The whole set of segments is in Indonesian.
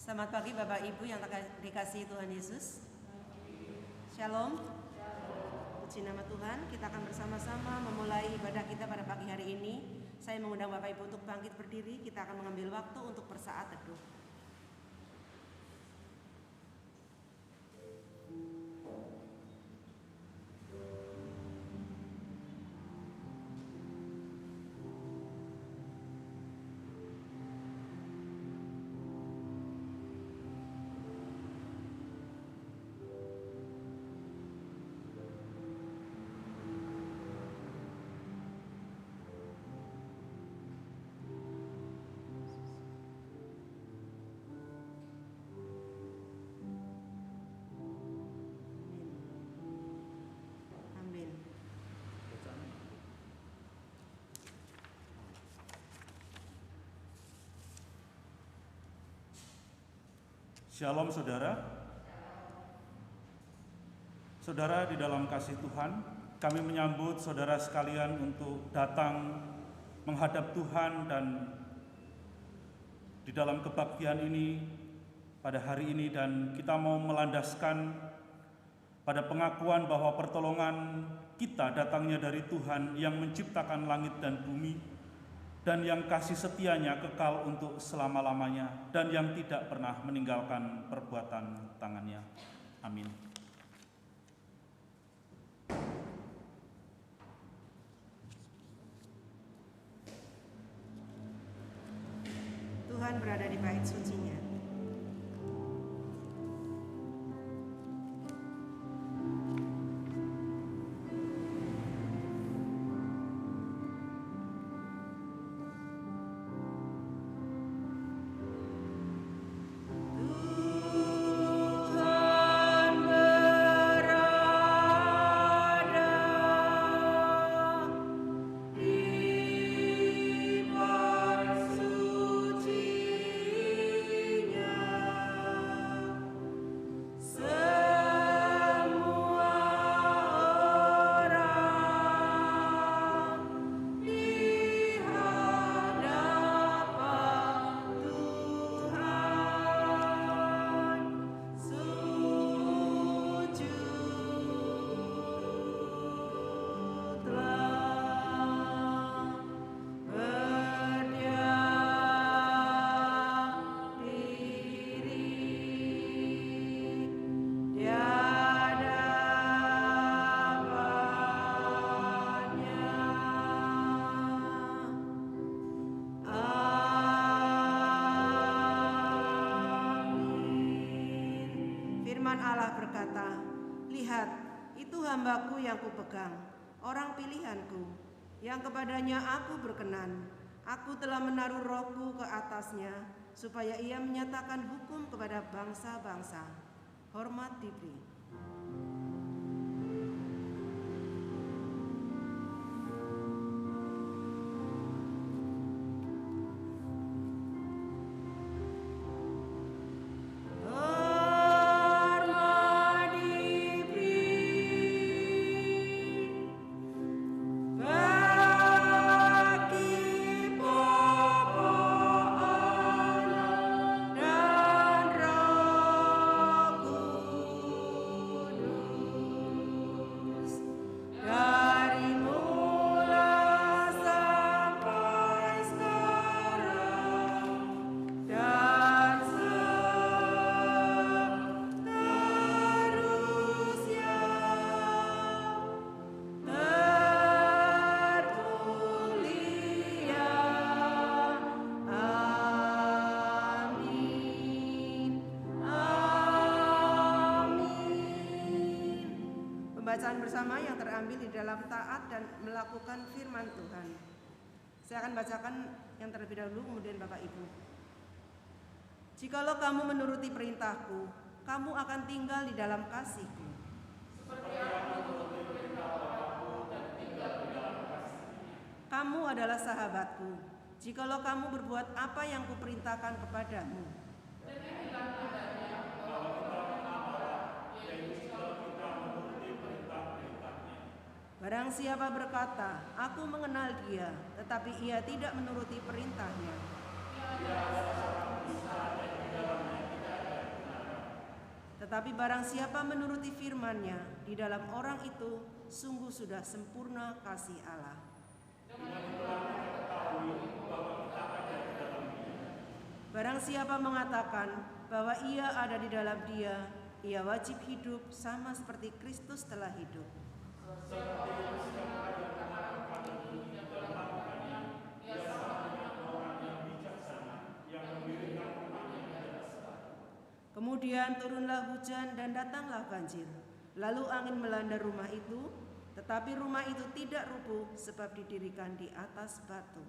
Selamat pagi Bapak Ibu yang dikasihi Tuhan Yesus. Shalom. Puji nama Tuhan. Kita akan bersama-sama memulai ibadah kita pada pagi hari ini. Saya mengundang Bapak Ibu untuk bangkit berdiri. Kita akan mengambil waktu untuk bersaat teduh. Shalom saudara. Saudara di dalam kasih Tuhan, kami menyambut saudara sekalian untuk datang menghadap Tuhan dan di dalam kebaktian ini pada hari ini, dan kita mau melandaskan pada pengakuan bahwa pertolongan kita datangnya dari Tuhan yang menciptakan langit dan bumi, dan yang kasih setianya kekal untuk selama-lamanya, dan yang tidak pernah meninggalkan perbuatan tangannya. Amin. Tuhan berada di bait sucinya. Orang pilihanku, yang kepadanya aku berkenan. Aku telah menaruh rohku ke atasnya, supaya ia menyatakan hukum kepada bangsa-bangsa. Hormat diberi. Bersama yang terambil di dalam taat dan melakukan firman Tuhan. Saya akan bacakan yang terlebih dahulu, kemudian Bapak Ibu. Jikalau kamu menuruti perintahku, kamu akan tinggal di dalam kasihku. Seperti aku menuruti perintah Bapakku dan tinggal di dalam kasih-Nya. Kamu adalah sahabatku, jikalau kamu berbuat apa yang kuperintahkan kepadamu. Demikian adanya bahwa kita mengamalkan, yaitu jikalau kita menuruti perintah-perintahnya. Barang siapa berkata, aku mengenal dia, tetapi ia tidak menuruti perintahnya. Ia adalah seorang dusta dan di dalamnya Tetapi barang siapa menuruti firman-Nya, di dalam orang itu sungguh sudah sempurna kasih Allah. Barang siapa mengatakan bahwa ia ada di dalam Dia, ia wajib hidup sama seperti Kristus telah hidup. Kemudian turunlah hujan dan datanglah banjir. Lalu angin melanda rumah itu, tetapi rumah itu tidak rubuh sebab didirikan di atas batu.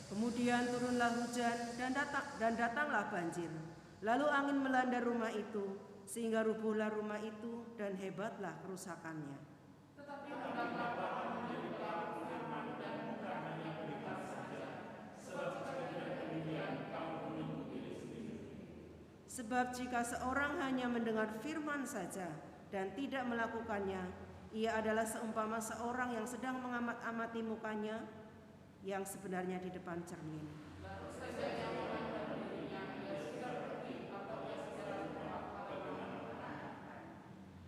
Kemudian turunlah hujan dan datanglah banjir. Lalu angin melanda rumah itu, sehingga rubuhlah rumah itu dan hebatlah kerusakannya. Sebab jika seorang hanya mendengar firman saja dan tidak melakukannya, ia adalah seumpama seorang yang sedang mengamat-amati mukanya yang sebenarnya di depan cermin.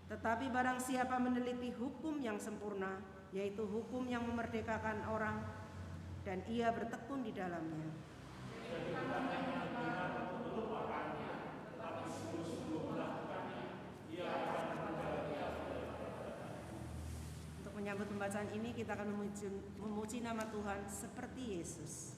Tetapi barang siapa meneliti hukum yang sempurna, yaitu hukum yang memerdekakan orang, dan ia bertekun di dalamnya, untuk menyambut pembacaan ini kita akan memuji nama Tuhan seperti Yesus.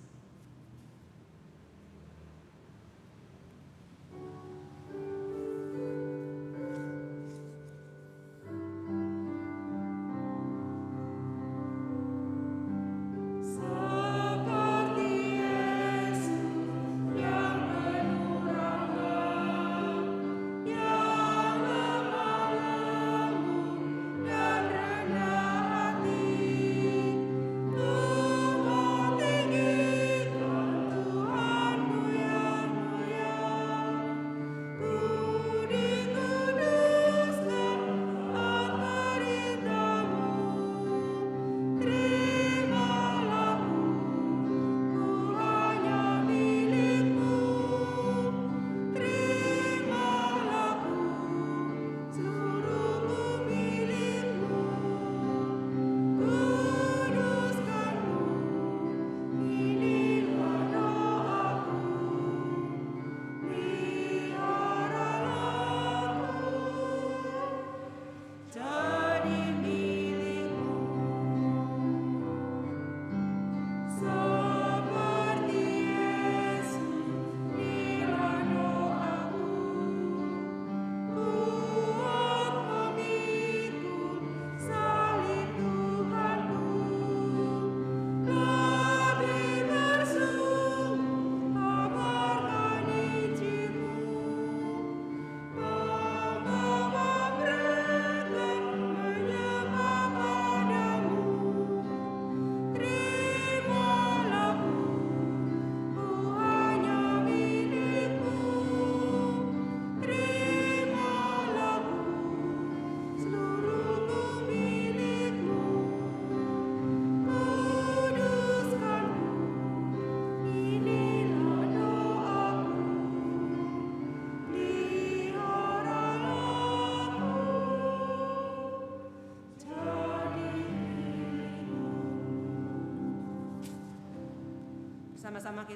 Sama-sama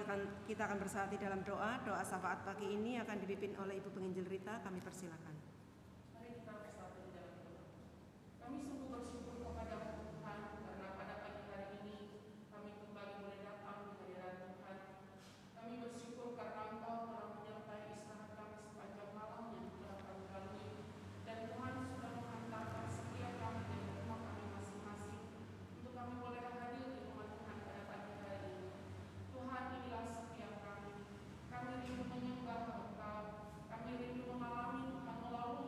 kita akan bersatu dalam doa syafaat pagi ini akan dipimpin oleh Ibu Penginjil Rita. Kami persilakan. Mari kita bersatu di dalam doa. Kami sungguh bersyukur kepada Tuhan karena pada pagi hari ini kami kembali boleh datang di hadirat Tuhan. Kami bersyukur karena Engkau telah menyertai istirahat kami sepanjang malam yang telah kami lalui, dan Tuhan sudah menghantarkan setiap kami dari rumah kami masing-masing untuk kami boleh hadir di rumah Tuhan pada pagi hari ini. Tuhan, inilah setiap kami. Kami rindu menyembah Engkau. Kami rindu mengalami Tuhan melalui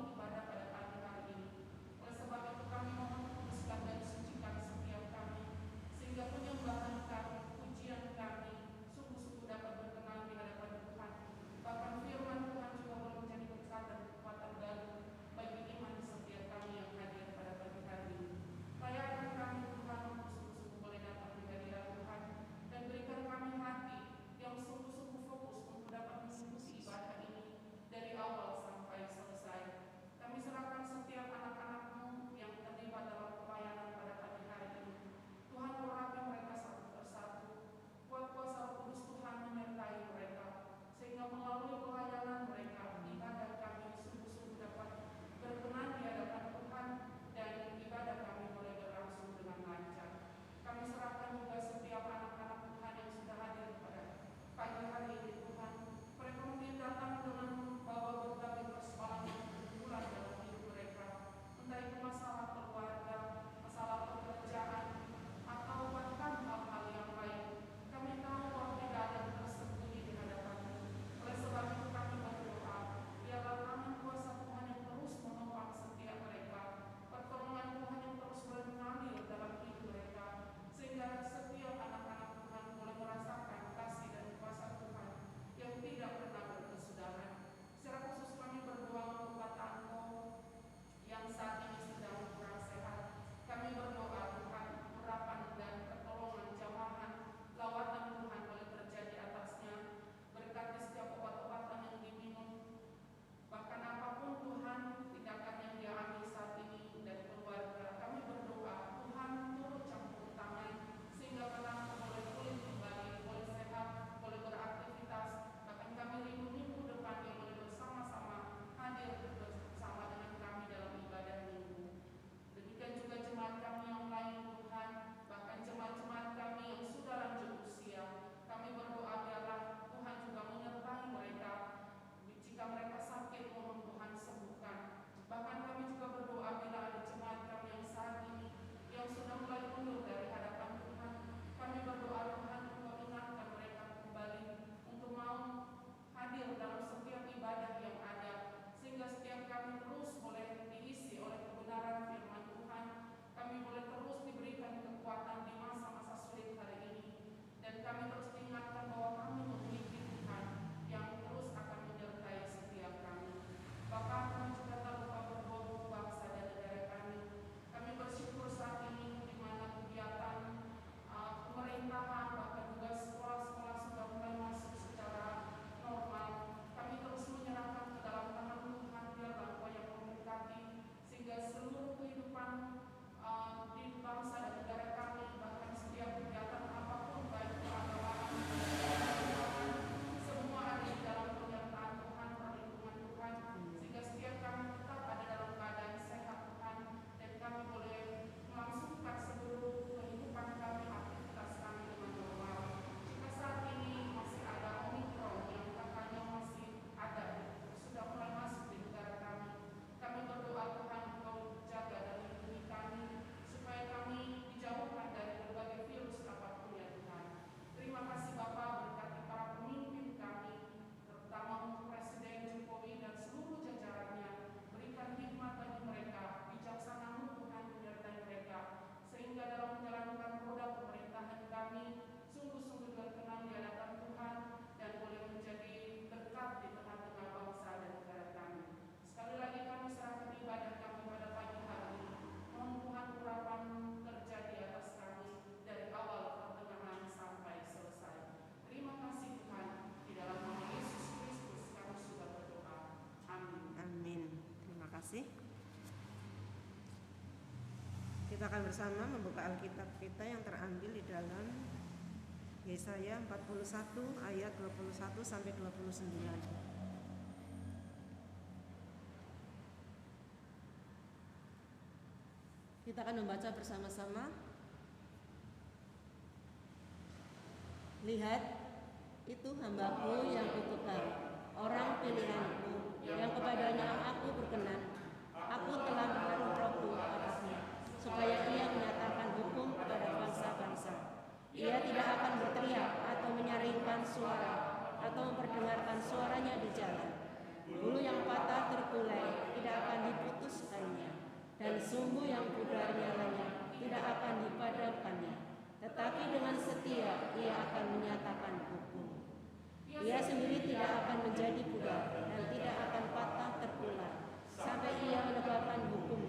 kasih. Kita akan bersama membuka Alkitab kita yang terambil di dalam Yesaya 41 ayat 21 sampai 29. Kita akan membaca bersama-sama. Lihat, itu hambaku yang kutukar, orang pilihanku, yang kepadanya aku berkenan. Aku telah menaruh rohku atasnya, supaya ia menyatakan hukum kepada bangsa-bangsa. Ia tidak akan berteriak atau menyaringkan suara, atau memperdengarkan suaranya di jalan. Bulu yang patah terkulai tidak akan diputuskannya, dan sumbu yang pudar nyalanya tidak akan dipadamkannya. Tetapi dengan setia ia akan menyatakan hukum. Ia sendiri tidak akan menjadi pudar dan tidak akan patah terkulai, sampai ia menegakkan hukum.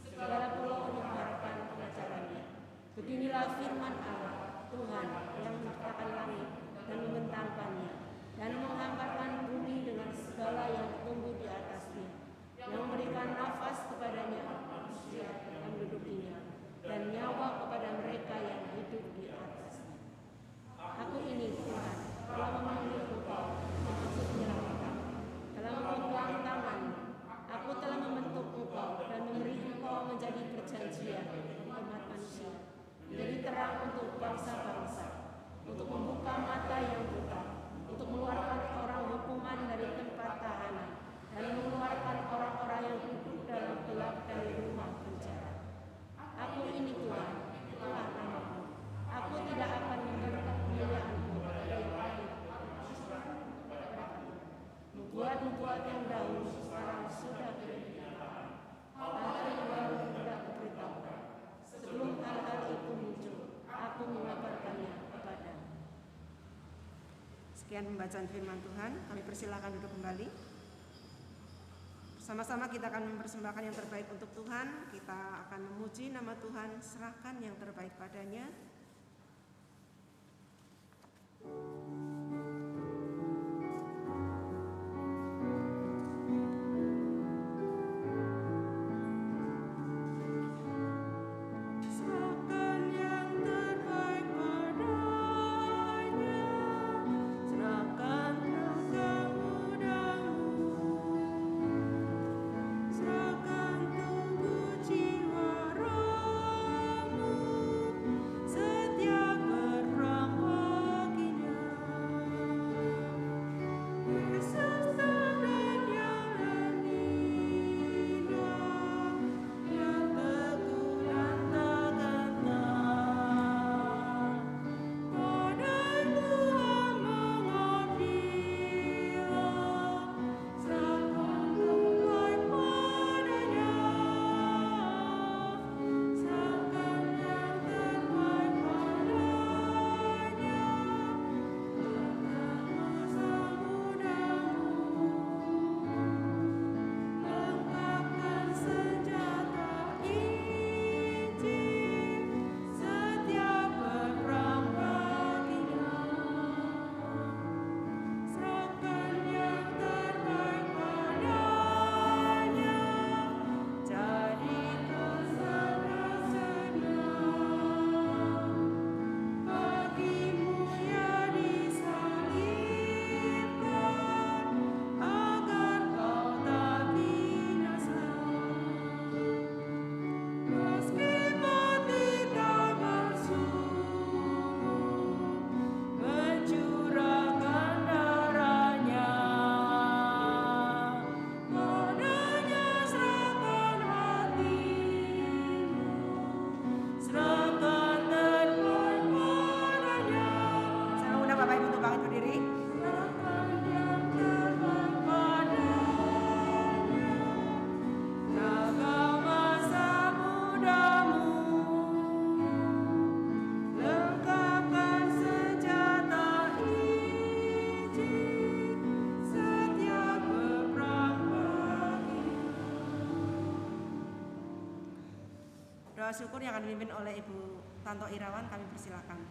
Segala pulau mengharapkan pengajarannya. Beginilah firman Allah, Tuhan yang menciptakan langit dan membentangkannya, dan menghamparkan bumi dengan segala yang tumbuh di atasnya, yang memberikan nafas kepadanya manusia yang mendudukinya, dan nyawa kepada mereka yang hidup di atasnya. Aku ini Tuhan telah memanggil engkau maksud menyelamatkan, telah memegang tanganmu. Aku telah membentuk engkau dan memberi engkau menjadi perjanjian umat manusia, menjadi terang untuk bangsa-bangsa, untuk membuka mata yang buta, untuk mengeluarkan orang hukuman dari tempat tahanan, dan mengeluarkan orang-orang yang duduk dalam gelap dari rumah penjara. Aku ini Tuhan, itulah namaku. Aku tidak akan memberikan pilihanku kepada yang lain, membuat yang dahulu sekarang sudah diberitakan, hal yang baru tidak kuberitahukan. Sebelum hal-hal itu muncul, aku mengabarkannya kepadamu. Sekian pembacaan firman Tuhan. Kami persilakan duduk kembali. Bersama-sama kita akan mempersembahkan yang terbaik untuk Tuhan. Kita akan memuji nama Tuhan, serahkan yang terbaik padanya. Doa syukur yang akan dipimpin oleh Ibu Tanto Irawan, kami persilakan.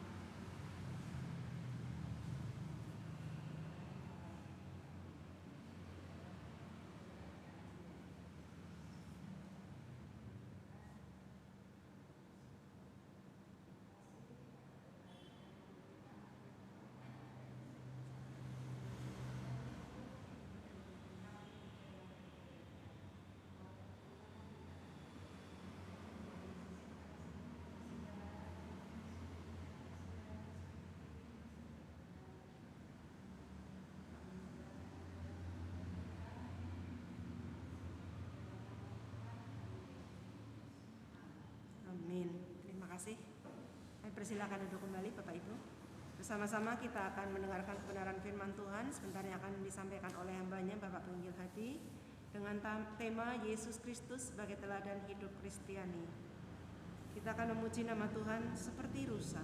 kasih. Kami persilakan duduk kembali Bapak Ibu. Bersama-sama kita akan mendengarkan kebenaran firman Tuhan. Sebentar yang akan disampaikan oleh hambanya Bapak Penginjil Hadi dengan tema Yesus Kristus sebagai teladan hidup Kristiani. Kita akan memuji nama Tuhan seperti rusa.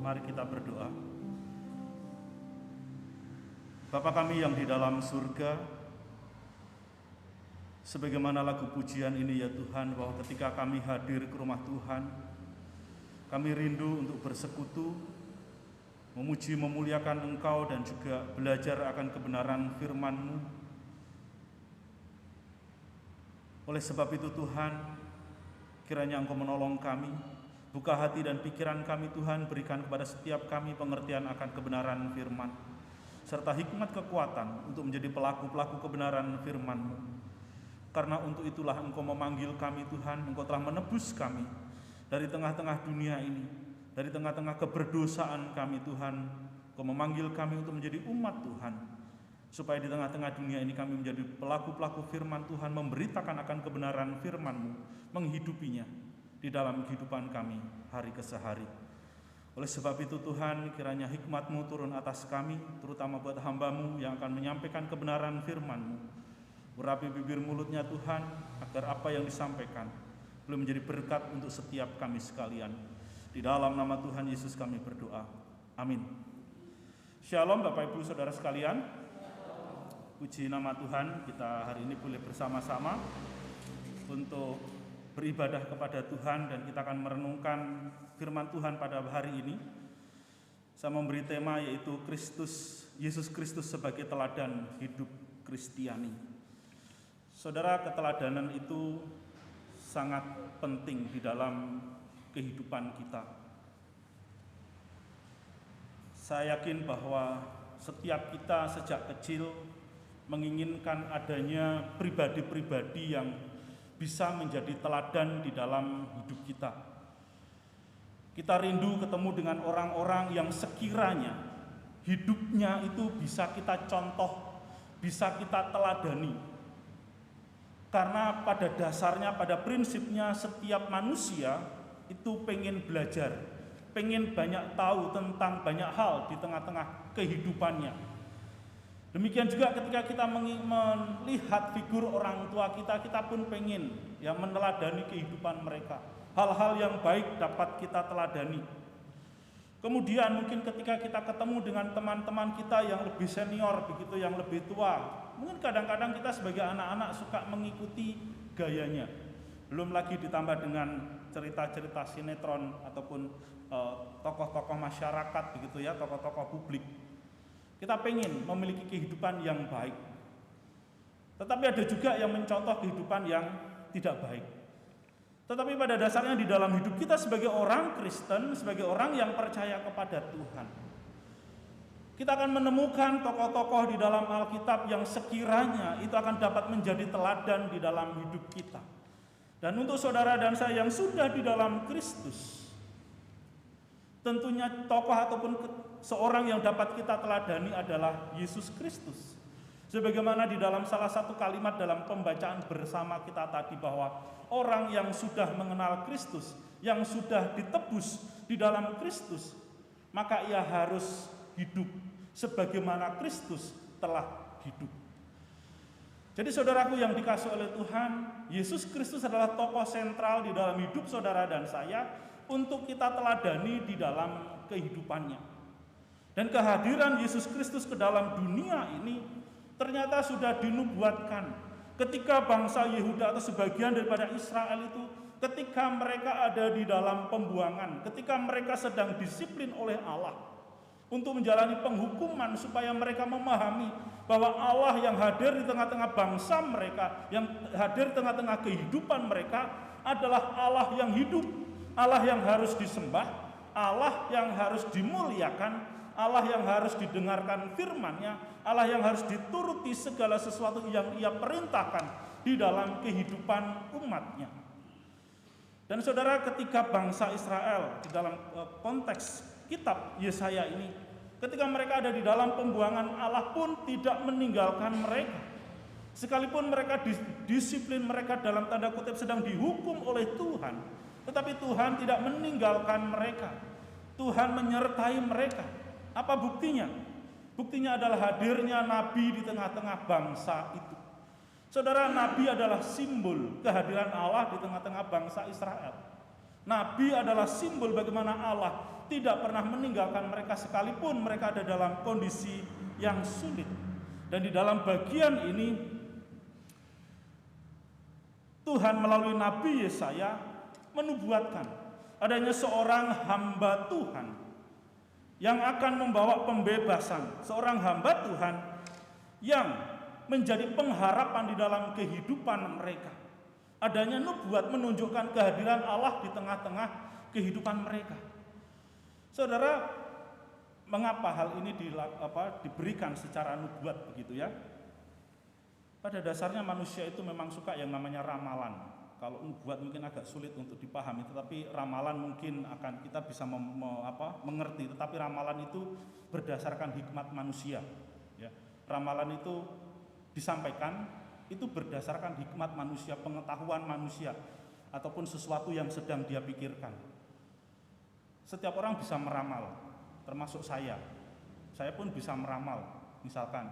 Mari kita berdoa. Bapa kami yang di dalam surga, sebagaimana lagu pujian ini ya Tuhan, bahwa ketika kami hadir ke rumah Tuhan, kami rindu untuk bersekutu, memuji memuliakan Engkau dan juga belajar akan kebenaran firman-Mu. Oleh sebab itu Tuhan, kiranya Engkau menolong kami, buka hati dan pikiran kami Tuhan, berikan kepada setiap kami pengertian akan kebenaran firman, serta hikmat kekuatan untuk menjadi pelaku-pelaku kebenaran firman-Mu. Karena untuk itulah Engkau memanggil kami Tuhan, Engkau telah menebus kami dari tengah-tengah dunia ini, dari tengah-tengah keberdosaan kami Tuhan. Engkau memanggil kami untuk menjadi umat Tuhan, supaya di tengah-tengah dunia ini kami menjadi pelaku-pelaku firman Tuhan, memberitakan akan kebenaran firman-Mu, menghidupinya di dalam kehidupan kami hari ke hari. Oleh sebab itu Tuhan, kiranya hikmat-Mu turun atas kami, terutama buat hamba-Mu yang akan menyampaikan kebenaran firman-Mu. Urapi bibir mulutnya Tuhan, agar apa yang disampaikan boleh menjadi berkat untuk setiap kami sekalian. Di dalam nama Tuhan Yesus kami berdoa. Amin. Shalom Bapak Ibu Saudara sekalian. Puji nama Tuhan, kita hari ini boleh bersama-sama untuk beribadah kepada Tuhan dan kita akan merenungkan firman Tuhan pada hari ini. Saya memberi tema yaitu Yesus Kristus sebagai teladan hidup Kristiani. Saudara, keteladanan itu sangat penting di dalam kehidupan kita. Saya yakin bahwa setiap kita sejak kecil menginginkan adanya pribadi-pribadi yang bisa menjadi teladan di dalam hidup kita. Kita rindu ketemu dengan orang-orang yang sekiranya hidupnya itu bisa kita contoh, bisa kita teladani. Karena pada dasarnya, pada prinsipnya setiap manusia itu pengen belajar, pengen banyak tahu tentang banyak hal di tengah-tengah kehidupannya. Demikian juga ketika kita melihat figur orang tua kita, kita pun pengen meneladani kehidupan mereka. Hal-hal yang baik dapat kita teladani. Kemudian mungkin ketika kita ketemu dengan teman-teman kita yang lebih senior, begitu, yang lebih tua, mungkin kadang-kadang kita sebagai anak-anak suka mengikuti gayanya. Belum lagi ditambah dengan cerita-cerita sinetron ataupun tokoh-tokoh masyarakat, begitu ya, tokoh-tokoh publik. Kita pengen memiliki kehidupan yang baik. Tetapi ada juga yang mencontoh kehidupan yang tidak baik. Tetapi pada dasarnya di dalam hidup kita sebagai orang Kristen, sebagai orang yang percaya kepada Tuhan, kita akan menemukan tokoh-tokoh di dalam Alkitab yang sekiranya itu akan dapat menjadi teladan di dalam hidup kita. Dan untuk saudara dan saya yang sudah di dalam Kristus, tentunya tokoh ataupun seorang yang dapat kita teladani adalah Yesus Kristus. Sebagaimana di dalam salah satu kalimat dalam pembacaan bersama kita tadi, bahwa orang yang sudah mengenal Kristus, yang sudah ditebus di dalam Kristus, maka ia harus hidup sebagaimana Kristus telah hidup. Jadi saudaraku yang dikasihi oleh Tuhan, Yesus Kristus adalah tokoh sentral di dalam hidup saudara dan saya untuk kita teladani di dalam kehidupannya. Dan kehadiran Yesus Kristus ke dalam dunia ini ternyata sudah dinubuatkan ketika bangsa Yehuda atau sebagian daripada Israel itu, ketika mereka ada di dalam pembuangan, ketika mereka sedang disiplin oleh Allah untuk menjalani penghukuman, supaya mereka memahami bahwa Allah yang hadir di tengah-tengah bangsa mereka, yang hadir di tengah-tengah kehidupan mereka adalah Allah yang hidup, Allah yang harus disembah, Allah yang harus dimuliakan, Allah yang harus didengarkan firman-Nya, Allah yang harus dituruti segala sesuatu yang Ia perintahkan di dalam kehidupan umat-Nya. Dan saudara, ketika bangsa Israel di dalam konteks kitab Yesaya ini, ketika mereka ada di dalam pembuangan, Allah pun tidak meninggalkan mereka. Sekalipun mereka disiplin, mereka dalam tanda kutip sedang dihukum oleh Tuhan, tetapi Tuhan tidak meninggalkan mereka. Tuhan menyertai mereka. Apa buktinya? Buktinya adalah hadirnya nabi di tengah-tengah bangsa itu. Saudara, nabi adalah simbol kehadiran Allah di tengah-tengah bangsa Israel. Nabi adalah simbol bagaimana Allah tidak pernah meninggalkan mereka sekalipun mereka ada dalam kondisi yang sulit. Dan di dalam bagian ini Tuhan melalui Nabi Yesaya menubuatkan adanya seorang hamba Tuhan yang akan membawa pembebasan, seorang hamba Tuhan yang menjadi pengharapan di dalam kehidupan mereka. Adanya nubuat menunjukkan kehadiran Allah di tengah-tengah kehidupan mereka. Saudara, mengapa hal ini diberikan secara nubuat begitu ya? Pada dasarnya manusia itu memang suka yang namanya ramalan. Kalau nubuat mungkin agak sulit untuk dipahami, tetapi ramalan mungkin akan kita bisa mengerti. Tetapi ramalan itu berdasarkan hikmat manusia. Ya. Ramalan itu disampaikan itu berdasarkan hikmat manusia, pengetahuan manusia, ataupun sesuatu yang sedang dia pikirkan. Setiap orang bisa meramal, termasuk saya. Saya pun bisa meramal. Misalkan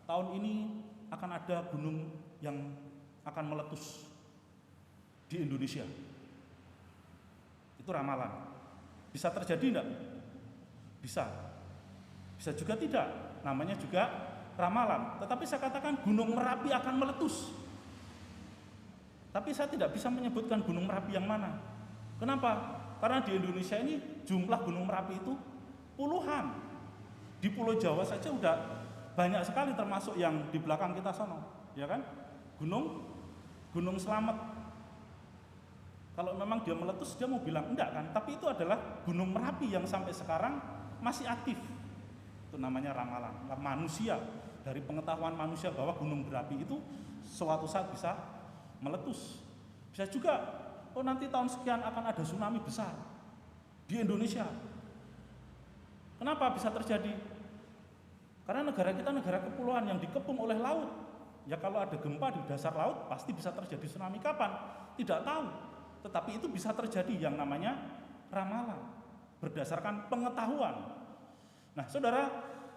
tahun ini akan ada gunung yang akan meletus di Indonesia. Itu ramalan. Bisa terjadi enggak? Bisa. Bisa juga tidak. Namanya juga ramalan, tetapi saya katakan Gunung Merapi akan meletus. Tapi saya tidak bisa menyebutkan Gunung Merapi yang mana. Kenapa? Karena di Indonesia ini jumlah Gunung Merapi itu puluhan. Di Pulau Jawa saja udah banyak sekali, termasuk yang di belakang kita sono, ya kan? Gunung Slamet. Kalau memang dia meletus, dia mau bilang enggak kan? Tapi itu adalah Gunung Merapi yang sampai sekarang masih aktif. Itu namanya ramalan manusia, dari pengetahuan manusia bahwa gunung berapi itu suatu saat bisa meletus. Bisa juga, nanti tahun sekian akan ada tsunami besar di Indonesia. Kenapa bisa terjadi? Karena negara kita negara kepulauan yang dikepung oleh laut. Ya kalau ada gempa di dasar laut pasti bisa terjadi tsunami. Kapan? Tidak tahu. Tetapi itu bisa terjadi, yang namanya ramalan berdasarkan pengetahuan. Nah, saudara,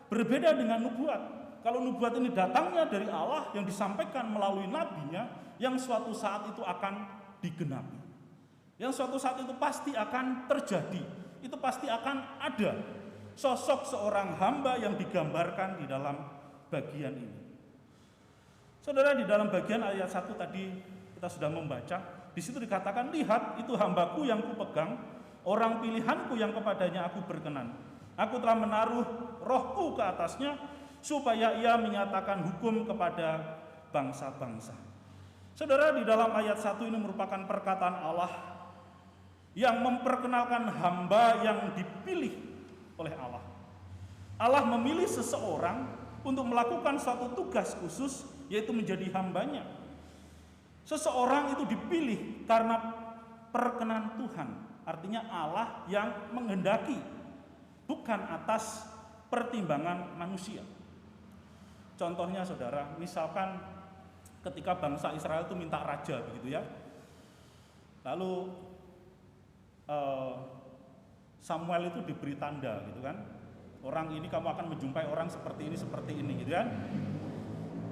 berbeda dengan nubuat. Kalau nubuat ini datangnya dari Allah yang disampaikan melalui nabinya, yang suatu saat itu akan digenapi. Yang suatu saat itu pasti akan terjadi. Itu pasti akan ada sosok seorang hamba yang digambarkan di dalam bagian ini. Saudara, di dalam bagian ayat 1 tadi kita sudah membaca. Di situ dikatakan, lihat itu hambaku yang kupegang, orang pilihanku yang kepadanya aku berkenan. Aku telah menaruh rohku ke atasnya, supaya ia menyatakan hukum kepada bangsa-bangsa. Saudara, di dalam ayat 1 ini merupakan perkataan Allah yang memperkenalkan hamba yang dipilih oleh Allah. Allah memilih seseorang untuk melakukan suatu tugas khusus, yaitu menjadi hambanya. Seseorang itu dipilih karena perkenan Tuhan, artinya Allah yang menghendaki, bukan atas pertimbangan manusia. Contohnya saudara, misalkan ketika bangsa Israel itu minta raja begitu ya, lalu Samuel itu diberi tanda gitu kan, orang ini kamu akan menjumpai orang seperti ini gitu kan,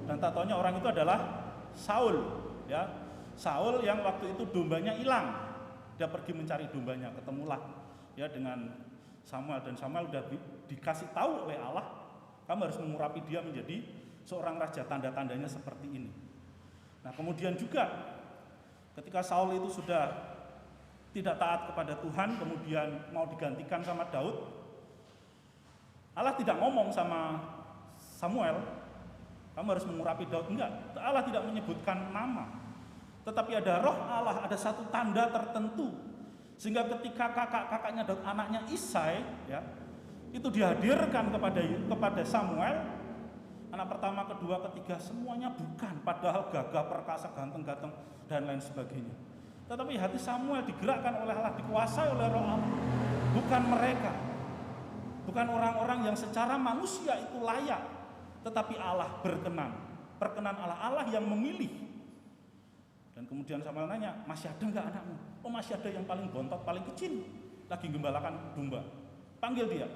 dan tak taunya orang itu adalah Saul. Ya, Saul yang waktu itu dombanya hilang, dia pergi mencari dombanya, ketemulah ya dengan Samuel, dan Samuel udah dikasih tahu oleh Allah, kamu harus mengurapi dia menjadi seorang raja, tanda-tandanya seperti ini. Nah, kemudian juga ketika Saul itu sudah tidak taat kepada Tuhan, kemudian mau digantikan sama Daud, Allah tidak ngomong sama Samuel, kamu harus mengurapi Daud, enggak. Allah tidak menyebutkan nama, tetapi ada roh Allah, ada satu tanda tertentu, sehingga ketika kakak-kakaknya Daud, anaknya Isai, ya, itu dihadirkan kepada Samuel, anak pertama, kedua, ketiga, semuanya bukan, padahal gagah, perkasa, ganteng-ganteng dan lain sebagainya. Tetapi hati Samuel digerakkan oleh Allah, dikuasai oleh roh Allah, bukan mereka, bukan orang-orang yang secara manusia itu layak. Tetapi Allah berkenan, perkenan Allah yang memilih. Dan kemudian Samuel nanya, masih ada enggak anakmu? Oh, masih ada, yang paling bontot, paling kecil, lagi gembalakan domba. Panggil dia.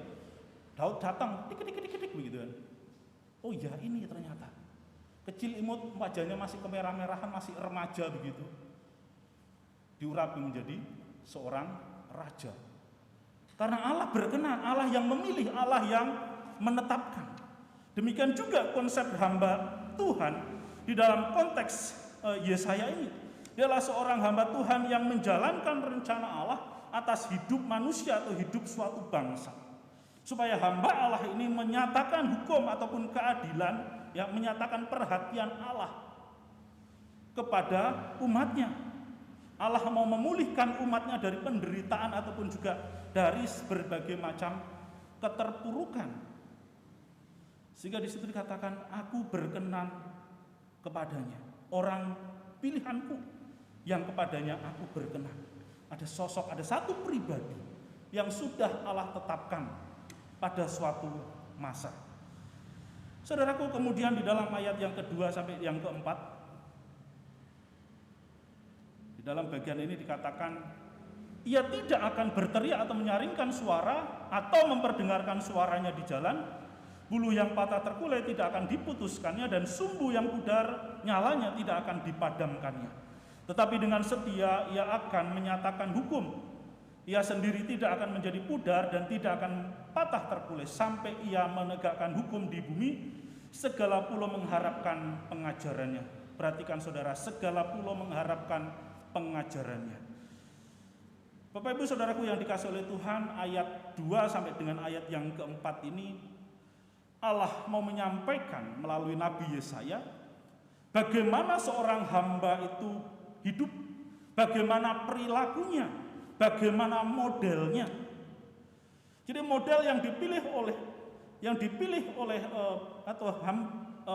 Daud datang, dikit begitu kan. Oh iya, ini ternyata. Kecil imut, wajahnya masih kemerah-merahan, masih remaja begitu. Diurapi menjadi seorang raja. Karena Allah berkenan, Allah yang memilih, Allah yang menetapkan. Demikian juga konsep hamba Tuhan di dalam konteks Yesaya ini. Dialah seorang hamba Tuhan yang menjalankan rencana Allah atas hidup manusia atau hidup suatu bangsa. Supaya hamba Allah ini menyatakan hukum ataupun keadilan, yang menyatakan perhatian Allah kepada umatnya. Allah mau memulihkan umatnya dari penderitaan ataupun juga dari berbagai macam keterpurukan. Sehingga di situ dikatakan, aku berkenan kepadanya, orang pilihanku yang kepadanya aku berkenan. Ada sosok, ada satu pribadi yang sudah Allah tetapkan pada suatu masa. Saudaraku, kemudian di dalam ayat yang kedua sampai yang keempat, di dalam bagian ini dikatakan, ia tidak akan berteriak atau menyaringkan suara atau memperdengarkan suaranya di jalan. Bulu yang patah terkulai tidak akan diputuskannya, dan sumbu yang pudar nyalanya tidak akan dipadamkannya. Tetapi dengan setia ia akan menyatakan hukum. Ia sendiri tidak akan menjadi pudar dan tidak akan patah terkulai sampai ia menegakkan hukum di bumi. segala pulau mengharapkan pengajarannya. Perhatikan saudara, segala pulau mengharapkan pengajarannya. Bapak Ibu Saudaraku yang dikasihi oleh Tuhan, ayat 2 sampai dengan ayat yang keempat ini Allah mau menyampaikan melalui Nabi Yesaya bagaimana seorang hamba itu hidup, bagaimana perilakunya, bagaimana modelnya. Jadi model yang dipilih oleh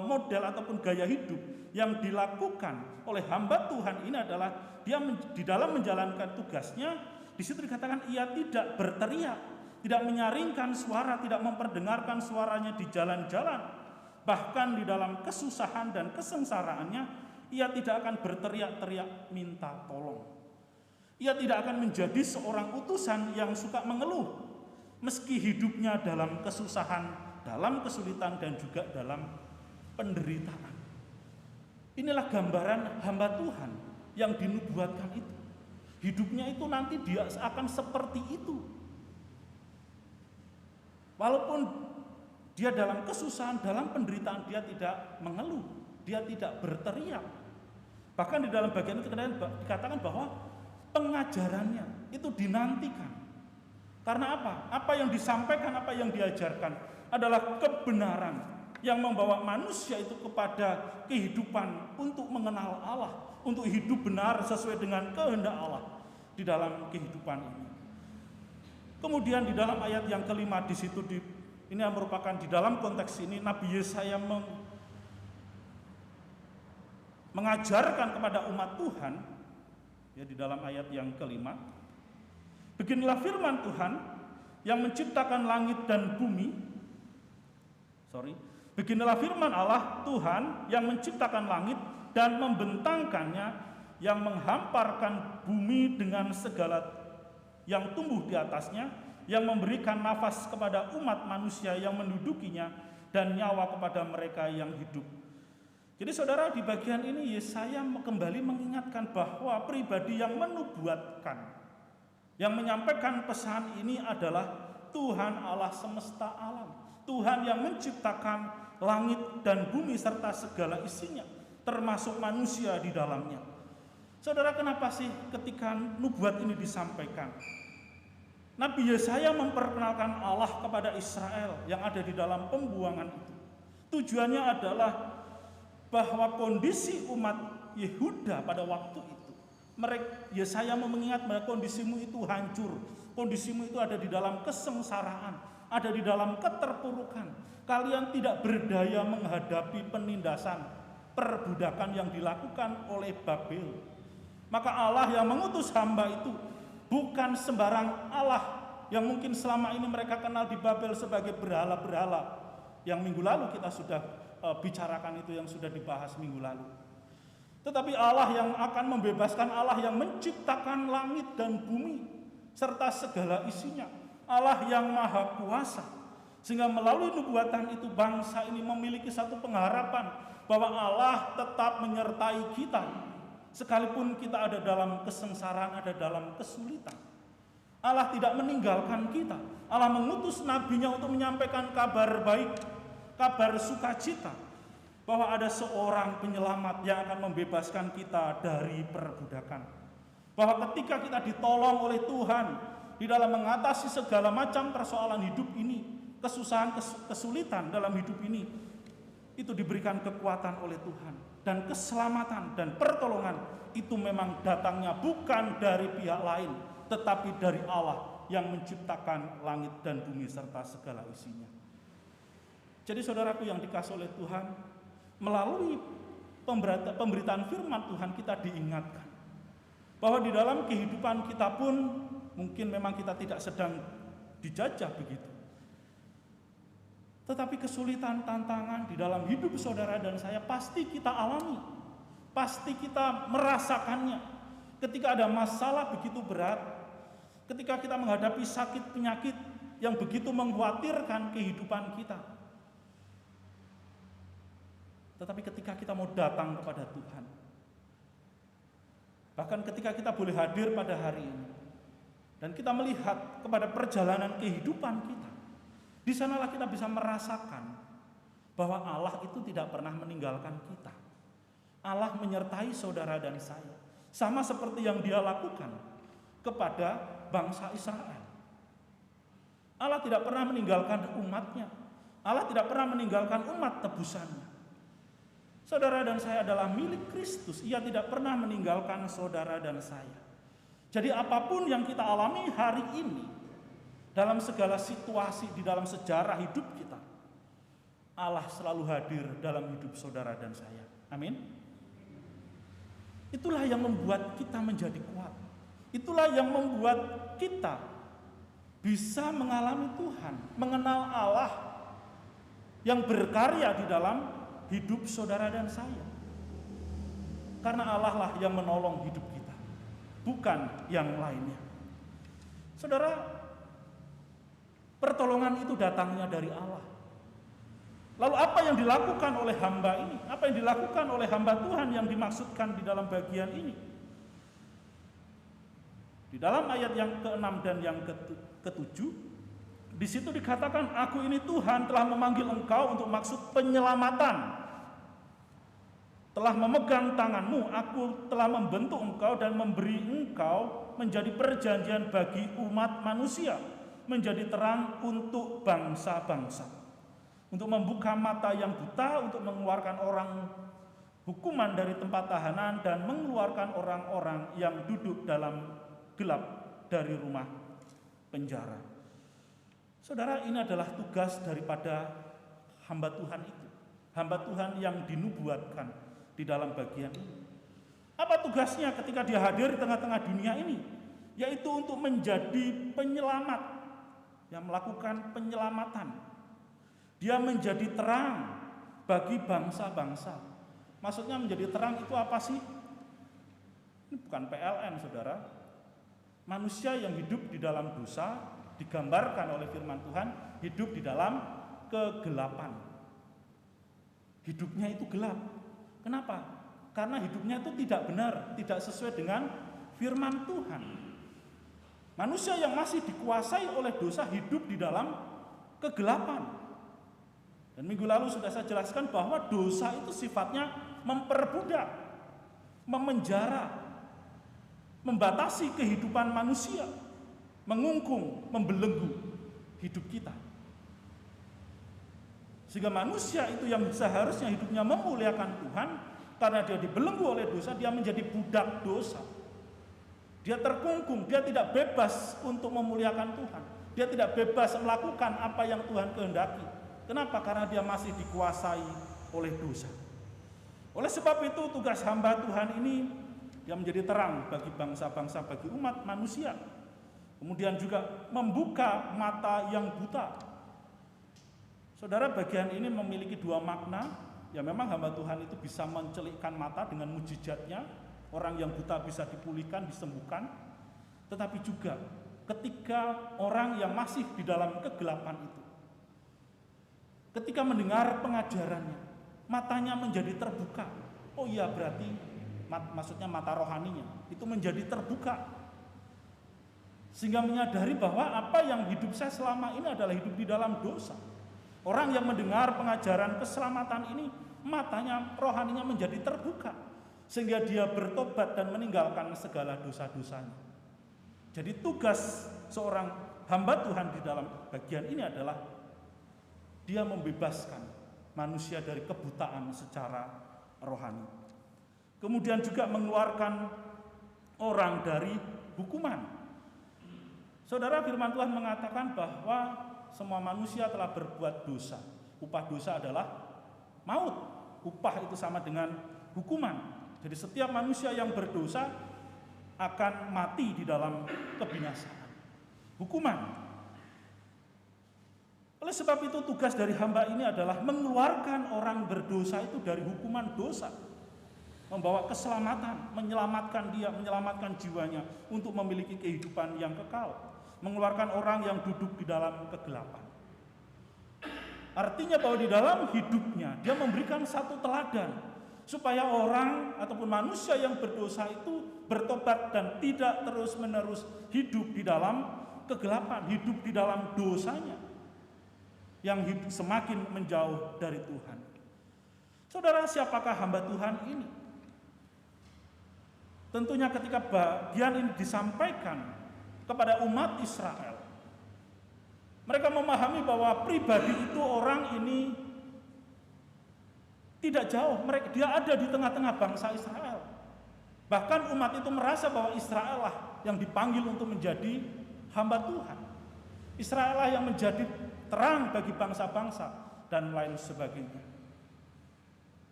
model ataupun gaya hidup yang dilakukan oleh hamba Tuhan ini adalah dia di dalam menjalankan tugasnya, di situ dikatakan ia tidak berteriak, tidak menyaringkan suara, tidak memperdengarkan suaranya di jalan-jalan. Bahkan di dalam kesusahan dan kesengsaraannya, ia tidak akan berteriak-teriak minta tolong. Ia tidak akan menjadi seorang utusan yang suka mengeluh, meski hidupnya dalam kesusahan, dalam kesulitan, dan juga dalam penderitaan. Inilah gambaran hamba Tuhan yang dinubuatkan itu. Hidupnya itu nanti dia akan seperti itu. Walaupun dia dalam kesusahan, dalam penderitaan, dia tidak mengeluh, dia tidak berteriak. Bahkan di dalam bagian itu dikatakan bahwa pengajarannya itu dinantikan. Karena apa? Apa yang disampaikan, apa yang diajarkan adalah kebenaran yang membawa manusia itu kepada kehidupan untuk mengenal Allah, untuk hidup benar sesuai dengan kehendak Allah di dalam kehidupan ini. Kemudian di dalam ayat yang kelima di situ ini yang merupakan di dalam konteks ini Nabi Yesaya mengajarkan kepada umat Tuhan ya di dalam ayat yang kelima. Beginilah firman Tuhan yang menciptakan langit dan bumi. Beginilah firman Allah Tuhan yang menciptakan langit dan membentangkannya, yang menghamparkan bumi dengan segala yang tumbuh di atasnya, yang memberikan nafas kepada umat manusia yang mendudukinya dan nyawa kepada mereka yang hidup. Jadi saudara, di bagian ini Yesaya kembali mengingatkan bahwa pribadi yang menubuatkan, yang menyampaikan pesan ini adalah Tuhan Allah semesta alam. Tuhan yang menciptakan langit dan bumi serta segala isinya, termasuk manusia di dalamnya. Saudara, kenapa sih ketika nubuat ini disampaikan? Nabi Yesaya memperkenalkan Allah kepada Israel yang ada di dalam pembuangan itu. Tujuannya adalah bahwa kondisi umat Yehuda pada waktu itu, Yesaya mengingat bahwa kondisimu itu hancur, kondisimu itu ada di dalam kesengsaraan, ada di dalam keterpurukan. Kalian tidak berdaya menghadapi penindasan, perbudakan yang dilakukan oleh Babel. Maka Allah yang mengutus hamba itu bukan sembarang Allah yang mungkin selama ini mereka kenal di Babel sebagai berhala-berhala. Yang minggu lalu kita sudah bicarakan itu, yang sudah dibahas minggu lalu. Tetapi Allah yang akan membebaskan, Allah yang menciptakan langit dan bumi serta segala isinya, Allah yang maha kuasa. Sehingga melalui nubuatan itu bangsa ini memiliki satu pengharapan bahwa Allah tetap menyertai kita sekalipun kita ada dalam kesengsaraan, ada dalam kesulitan. Allah tidak meninggalkan kita. Allah mengutus nabinya untuk menyampaikan kabar baik, kabar sukacita, bahwa ada seorang penyelamat yang akan membebaskan kita dari perbudakan. Bahwa ketika kita ditolong oleh Tuhan di dalam mengatasi segala macam persoalan hidup ini, kesusahan, kesulitan dalam hidup ini, itu diberikan kekuatan oleh Tuhan. Dan keselamatan dan pertolongan itu memang datangnya bukan dari pihak lain, tetapi dari Allah yang menciptakan langit dan bumi serta segala isinya. Jadi saudaraku yang dikasihi oleh Tuhan, melalui pemberitaan firman Tuhan kita diingatkan bahwa di dalam kehidupan kita pun mungkin memang kita tidak sedang dijajah begitu. Tetapi kesulitan, tantangan di dalam hidup saudara dan saya pasti kita alami. Pasti kita merasakannya. Ketika ada masalah begitu berat, ketika kita menghadapi sakit penyakit yang begitu mengkhawatirkan kehidupan kita. Tetapi ketika kita mau datang kepada Tuhan, bahkan ketika kita boleh hadir pada hari ini, dan kita melihat kepada perjalanan kehidupan kita, di sanalah kita bisa merasakan bahwa Allah itu tidak pernah meninggalkan kita. Allah menyertai saudara dan saya, sama seperti yang Dia lakukan kepada bangsa Israel. Allah tidak pernah meninggalkan umatnya. Allah tidak pernah meninggalkan umat tebusannya. Saudara dan saya adalah milik Kristus. Ia tidak pernah meninggalkan saudara dan saya. Jadi apapun yang kita alami hari ini, dalam segala situasi di dalam sejarah hidup kita, Allah selalu hadir dalam hidup saudara dan saya. Amin. Itulah yang membuat kita menjadi kuat. Itulah yang membuat kita bisa mengalami Tuhan, mengenal Allah yang berkarya di dalam hidup saudara dan saya. Karena Allah lah yang menolong hidup kita, bukan yang lainnya. Saudara, pertolongan itu datangnya dari Allah. Lalu apa yang dilakukan oleh hamba ini? Apa yang dilakukan oleh hamba Tuhan yang dimaksudkan di dalam bagian ini? Di dalam ayat yang ke-6 dan yang ke-7, di situ dikatakan, "Aku ini Tuhan telah memanggil engkau untuk maksud penyelamatan. Telah memegang tanganmu, aku telah membentuk engkau dan memberi engkau menjadi perjanjian bagi umat manusia, menjadi terang untuk bangsa-bangsa. Untuk membuka mata yang buta, untuk mengeluarkan orang hukuman dari tempat tahanan, dan mengeluarkan orang-orang yang duduk dalam gelap dari rumah penjara." Saudara, ini adalah tugas daripada hamba Tuhan itu. Hamba Tuhan yang dinubuatkan di dalam bagian ini. Apa tugasnya ketika dia hadir di tengah-tengah dunia ini? Yaitu untuk menjadi penyelamat, yang melakukan penyelamatan. Dia menjadi terang bagi bangsa-bangsa. Maksudnya menjadi terang itu apa sih? Ini bukan PLN, saudara. Manusia yang hidup di dalam dosa digambarkan oleh firman Tuhan hidup di dalam kegelapan. Hidupnya itu gelap. Kenapa? Karena hidupnya itu tidak benar, tidak sesuai dengan firman Tuhan. Manusia yang masih dikuasai oleh dosa hidup di dalam kegelapan. Dan minggu lalu sudah saya jelaskan bahwa dosa itu sifatnya memperbudak, memenjara, membatasi kehidupan manusia, mengungkung, membelenggu hidup kita. Sehingga manusia itu yang seharusnya hidupnya memuliakan Tuhan, karena dia dibelenggu oleh dosa, dia menjadi budak dosa. Dia terkungkung, dia tidak bebas untuk memuliakan Tuhan. Dia tidak bebas melakukan apa yang Tuhan kehendaki. Kenapa? Karena dia masih dikuasai oleh dosa. Oleh sebab itu tugas hamba Tuhan ini, dia menjadi terang bagi bangsa-bangsa, bagi umat manusia. Kemudian juga membuka mata yang buta. Saudara, bagian ini memiliki dua makna. Ya, memang hamba Tuhan itu bisa mencelikkan mata dengan mujizatnya. Orang yang buta bisa dipulihkan, disembuhkan. Tetapi juga ketika orang yang masih di dalam kegelapan itu, ketika mendengar pengajarannya, matanya menjadi terbuka. Oh iya, berarti maksudnya mata rohaninya itu menjadi terbuka. Sehingga menyadari bahwa apa yang hidup saya selama ini adalah hidup di dalam dosa. Orang yang mendengar pengajaran keselamatan ini, matanya rohaninya menjadi terbuka. Sehingga dia bertobat dan meninggalkan segala dosa-dosanya. Jadi tugas seorang hamba Tuhan di dalam bagian ini adalah dia membebaskan manusia dari kebutaan secara rohani. Kemudian juga mengeluarkan orang dari hukuman. Saudara, firman Tuhan mengatakan bahwa semua manusia telah berbuat dosa. Upah dosa adalah maut. Upah itu sama dengan hukuman. Jadi setiap manusia yang berdosa akan mati di dalam kebinasaan. Hukuman. Oleh sebab itu tugas dari hamba ini adalah mengeluarkan orang berdosa itu dari hukuman dosa. Membawa keselamatan, menyelamatkan dia, menyelamatkan jiwanya untuk memiliki kehidupan yang kekal. Mengeluarkan orang yang duduk di dalam kegelapan. Artinya bahwa di dalam hidupnya dia memberikan satu teladan supaya orang ataupun manusia yang berdosa itu bertobat dan tidak terus-menerus hidup di dalam kegelapan, hidup di dalam dosanya. yang semakin menjauh dari Tuhan. Saudara, siapakah hamba Tuhan ini? Tentunya ketika bagian ini disampaikan kepada umat Israel, mereka memahami bahwa pribadi itu orang ini tidak jauh, dia ada di tengah-tengah bangsa Israel. Bahkan umat itu merasa bahwa Israel lah yang dipanggil untuk menjadi hamba Tuhan. Israel lah yang menjadi terang bagi bangsa-bangsa dan lain sebagainya.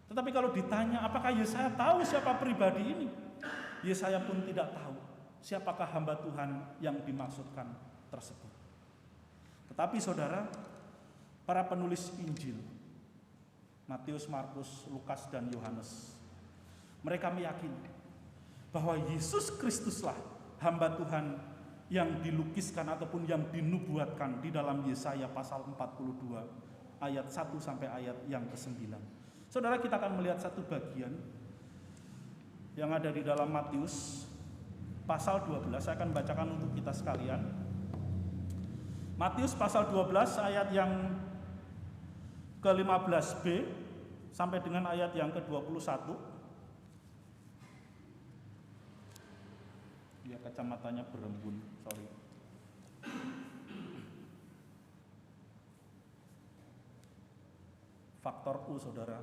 Tetapi kalau ditanya apakah Yesaya tahu siapa pribadi ini? Yesaya pun tidak tahu siapakah hamba Tuhan yang dimaksudkan tersebut. Tetapi saudara, para penulis Injil, Matius, Markus, Lukas, dan Yohanes, mereka meyakini bahwa Yesus Kristuslah hamba Tuhan yang dilukiskan ataupun yang dinubuatkan di dalam Yesaya pasal 42 ayat 1 sampai ayat yang ke-9. Saudara, kita akan melihat satu bagian yang ada di dalam Matius pasal 12. Saya akan bacakan untuk kita sekalian. Matius pasal 12 ayat yang ke-15b sampai dengan ayat yang ke-21. Ya, kacamatanya berembun, sorry. Faktor U, saudara.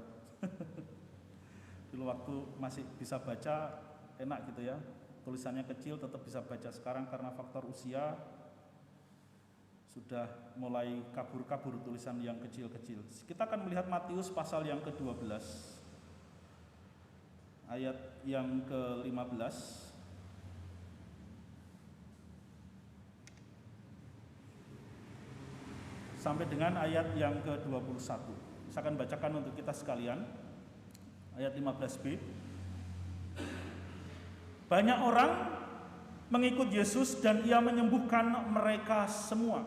Dulu waktu masih bisa baca enak gitu ya, tulisannya kecil tetap bisa baca. Sekarang karena faktor usia sudah mulai kabur-kabur tulisan yang kecil-kecil. Kita akan melihat Matius pasal yang ke-12 ayat yang ke-15 sampai dengan ayat yang ke-21. Saya akan bacakan untuk kita sekalian. Ayat 15b. Banyak orang mengikut Yesus dan ia menyembuhkan mereka semua.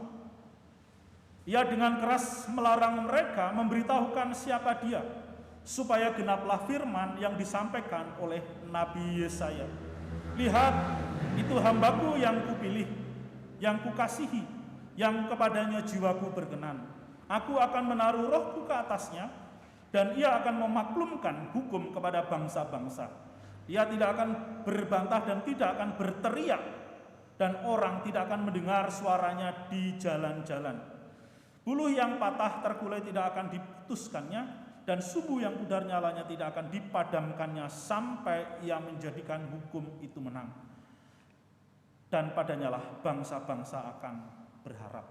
Ia dengan keras melarang mereka memberitahukan siapa dia, supaya genaplah firman yang disampaikan oleh Nabi Yesaya. Lihat, itu hambaku yang kupilih, yang kukasihi, yang kepadanya jiwaku berkenan. Aku akan menaruh rohku ke atasnya, dan ia akan memaklumkan hukum kepada bangsa-bangsa. Ia tidak akan berbantah dan tidak akan berteriak, dan orang tidak akan mendengar suaranya di jalan-jalan. Buluh yang patah terkulai tidak akan diputuskannya, dan sumbu yang pudar nyalanya tidak akan dipadamkannya sampai ia menjadikan hukum itu menang. Dan padanya lah bangsa-bangsa akan berharap.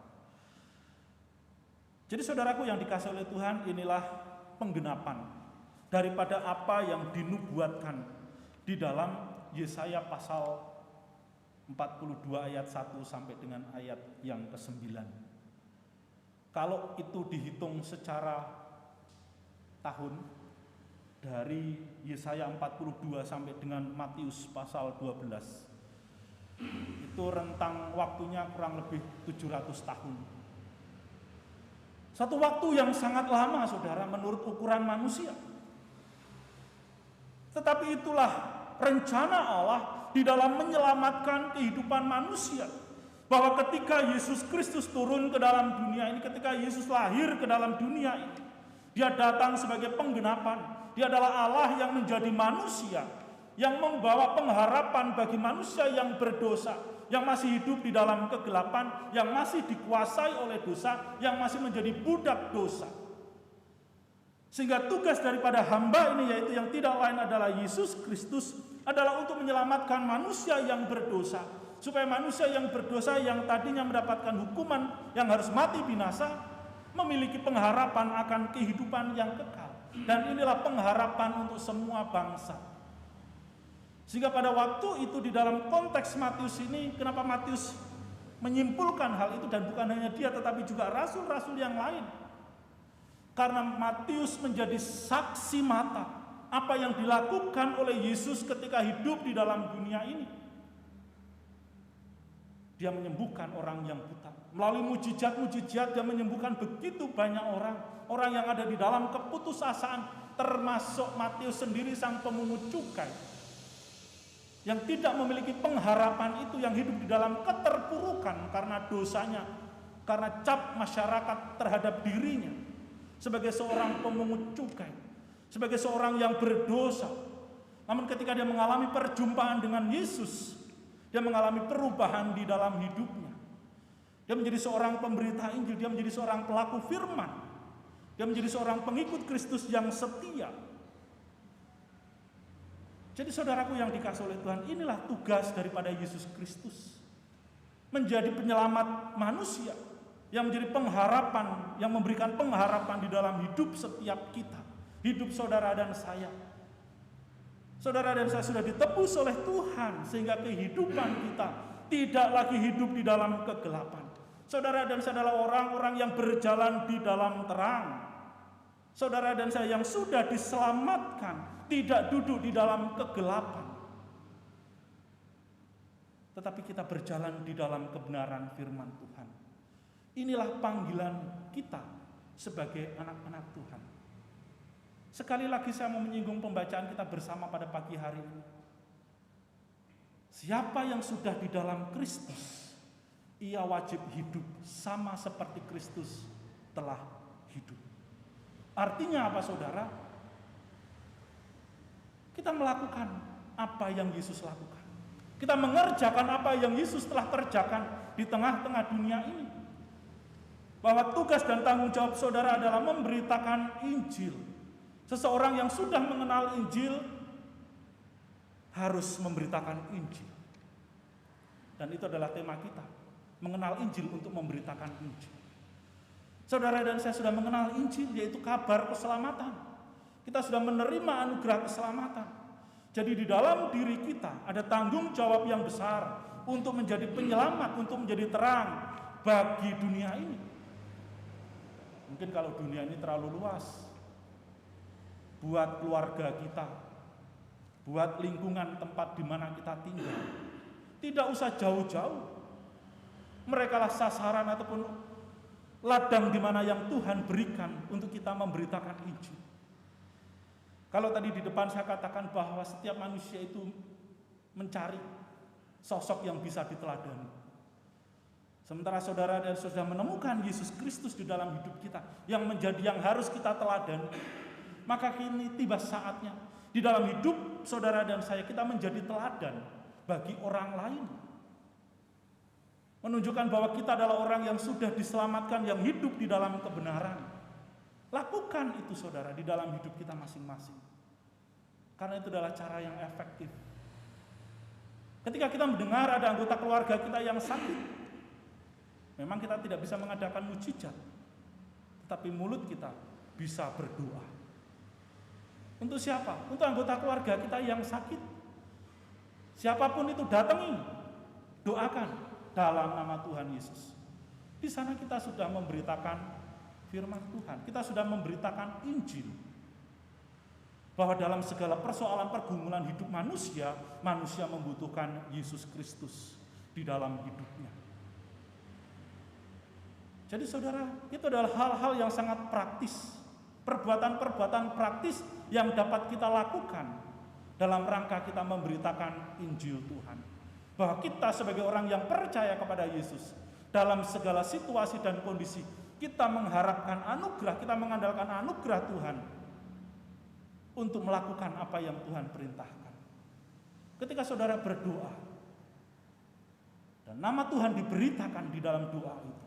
Jadi saudaraku yang dikasihi oleh Tuhan, inilah penggenapan daripada apa yang dinubuatkan di dalam Yesaya pasal 42 ayat 1 sampai dengan ayat yang ke-9. Kalau itu dihitung secara tahun dari Yesaya 42 sampai dengan Matius pasal 12, itu rentang waktunya kurang lebih 700 tahun. Satu waktu yang sangat lama, saudara, menurut ukuran manusia. Tetapi itulah rencana Allah di dalam menyelamatkan kehidupan manusia. Bahwa ketika Yesus Kristus turun ke dalam dunia ini, ketika Yesus lahir ke dalam dunia ini, dia datang sebagai penggenapan. Dia adalah Allah yang menjadi manusia, yang membawa pengharapan bagi manusia yang berdosa, yang masih hidup di dalam kegelapan, yang masih dikuasai oleh dosa, yang masih menjadi budak dosa. Sehingga tugas daripada hamba ini, yaitu yang tidak lain adalah Yesus Kristus, adalah untuk menyelamatkan manusia yang berdosa, supaya manusia yang berdosa yang tadinya mendapatkan hukuman yang harus mati binasa, memiliki pengharapan akan kehidupan yang kekal. Dan inilah pengharapan untuk semua bangsa. Sehingga pada waktu itu di dalam konteks Matius ini, kenapa Matius menyimpulkan hal itu, dan bukan hanya dia tetapi juga rasul-rasul yang lain. Karena Matius menjadi saksi mata apa yang dilakukan oleh Yesus ketika hidup di dalam dunia ini. Dia menyembuhkan orang yang buta. Melalui mujizat-mujizat dia menyembuhkan begitu banyak orang. Orang yang ada di dalam keputusasaan, termasuk Matius sendiri sang pemungut cukai. Yang tidak memiliki pengharapan itu, yang hidup di dalam keterpurukan karena dosanya, karena cap masyarakat terhadap dirinya sebagai seorang pemungut cukai, sebagai seorang yang berdosa. Namun ketika dia mengalami perjumpaan dengan Yesus, dia mengalami perubahan di dalam hidupnya. Dia menjadi seorang pemberita Injil, dia menjadi seorang pelaku firman, dia menjadi seorang pengikut Kristus yang setia. Jadi saudaraku yang dikasihi oleh Tuhan, inilah tugas daripada Yesus Kristus. Menjadi penyelamat manusia, yang menjadi pengharapan, yang memberikan pengharapan di dalam hidup setiap kita. Hidup saudara dan saya. Saudara dan saya sudah ditebus oleh Tuhan, sehingga kehidupan kita tidak lagi hidup di dalam kegelapan. Saudara dan saya adalah orang-orang yang berjalan di dalam terang. Saudara dan saya yang sudah diselamatkan, tidak duduk di dalam kegelapan, tetapi kita berjalan di dalam kebenaran firman Tuhan. Inilah panggilan kita sebagai anak-anak Tuhan. Sekali lagi saya mau menyinggung pembacaan kita bersama pada pagi hari ini. Siapa yang sudah di dalam Kristus, ia wajib hidup sama seperti Kristus telah hidup. Artinya apa saudara? Kita melakukan apa yang Yesus lakukan. Kita mengerjakan apa yang Yesus telah kerjakan di tengah-tengah dunia ini. Bahwa tugas dan tanggung jawab saudara adalah memberitakan Injil. Seseorang yang sudah mengenal Injil harus memberitakan Injil. Dan itu adalah tema kita, mengenal Injil untuk memberitakan Injil. Saudara dan saya sudah mengenal Injil, yaitu kabar keselamatan. Kita sudah menerima anugerah keselamatan. Jadi di dalam diri kita ada tanggung jawab yang besar untuk menjadi penyelamat, untuk menjadi terang bagi dunia ini. Mungkin kalau dunia ini terlalu luas, buat keluarga kita, buat lingkungan tempat di mana kita tinggal, tidak usah jauh-jauh. Mereka lah sasaran ataupun ladang di mana yang Tuhan berikan untuk kita memberitakan Injil. Kalau tadi di depan saya katakan bahwa setiap manusia itu mencari sosok yang bisa diteladani. Sementara saudara dan saudara menemukan Yesus Kristus di dalam hidup kita, yang menjadi yang harus kita teladani, maka kini tiba saatnya di dalam hidup saudara dan saya kita menjadi teladan bagi orang lain. Menunjukkan bahwa kita adalah orang yang sudah diselamatkan, yang hidup di dalam kebenaran. Lakukan itu saudara di dalam hidup kita masing-masing. Karena itu adalah cara yang efektif. Ketika kita mendengar ada anggota keluarga kita yang sakit, memang kita tidak bisa mengadakan mukjizat, tetapi mulut kita bisa berdoa. Untuk siapa? Untuk anggota keluarga kita yang sakit. Siapapun itu datangi, doakan dalam nama Tuhan Yesus. Di sana kita sudah memberitakan firman Tuhan. Kita sudah memberitakan Injil. Bahwa dalam segala persoalan pergumulan hidup manusia, manusia membutuhkan Yesus Kristus di dalam hidupnya. Jadi saudara, itu adalah hal-hal yang sangat praktis. Perbuatan-perbuatan praktis yang dapat kita lakukan dalam rangka kita memberitakan Injil Tuhan. Bahwa kita sebagai orang yang percaya kepada Yesus, dalam segala situasi dan kondisi, kita mengharapkan anugerah, kita mengandalkan anugerah Tuhan untuk melakukan apa yang Tuhan perintahkan. Ketika saudara berdoa dan nama Tuhan diberitakan di dalam doa itu,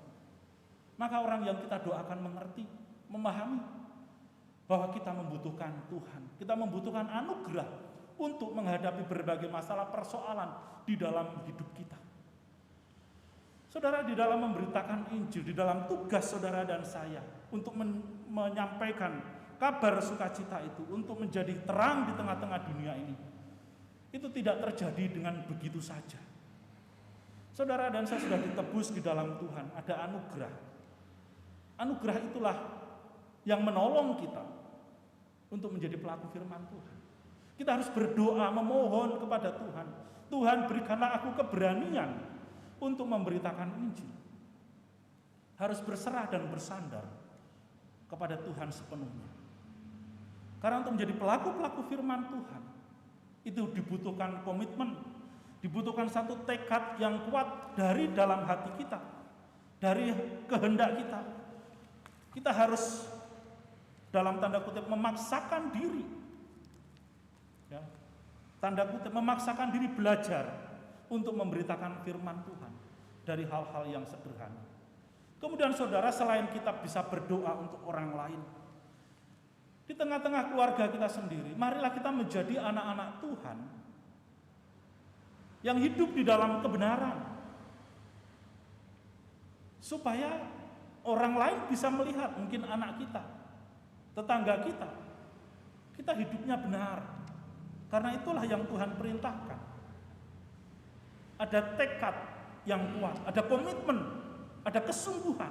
maka orang yang kita doakan mengerti, memahami bahwa kita membutuhkan Tuhan, kita membutuhkan anugerah untuk menghadapi berbagai masalah persoalan di dalam hidup kita. Saudara, di dalam memberitakan Injil, di dalam tugas saudara dan saya untuk menyampaikan kabar sukacita itu, untuk menjadi terang di tengah-tengah dunia ini, itu tidak terjadi dengan begitu saja. Saudara dan saya sudah ditebus di dalam Tuhan, ada anugerah. Anugerah itulah yang menolong kita untuk menjadi pelaku firman Tuhan. Kita harus berdoa, memohon kepada Tuhan. Tuhan, berikanlah aku keberanian untuk memberitakan Injil. Harus berserah dan bersandar kepada Tuhan sepenuhnya. Karena untuk menjadi pelaku-pelaku firman Tuhan, itu dibutuhkan komitmen, dibutuhkan satu tekad yang kuat dari dalam hati kita. dari kehendak kita. Kita harus dalam tanda kutip memaksakan diri. Ya, tanda kutip memaksakan diri belajar untuk memberitakan firman Tuhan dari hal-hal yang sederhana. Kemudian saudara, selain kita bisa berdoa untuk orang lain, di tengah-tengah keluarga kita sendiri, marilah kita menjadi anak-anak Tuhan yang hidup di dalam kebenaran. Supaya orang lain bisa melihat, mungkin anak kita, tetangga kita hidupnya benar. Karena itulah yang Tuhan perintahkan. Ada tekad yang kuat, ada komitmen, ada kesungguhan.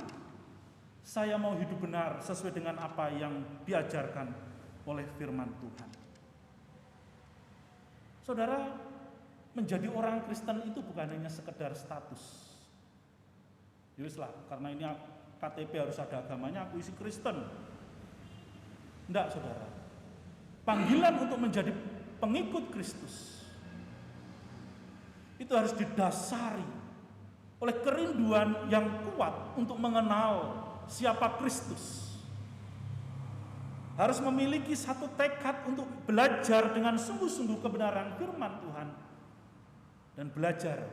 Saya mau hidup benar sesuai dengan apa yang diajarkan oleh firman Tuhan. Saudara, menjadi orang Kristen itu bukan hanya sekedar status. Yuslah, karena ini KTP harus ada agamanya, aku isi Kristen. Enggak, saudara. Panggilan untuk menjadi pengikut Kristus itu harus didasari oleh kerinduan yang kuat untuk mengenal siapa Kristus. Harus memiliki satu tekad untuk belajar dengan sungguh-sungguh kebenaran firman Tuhan dan belajar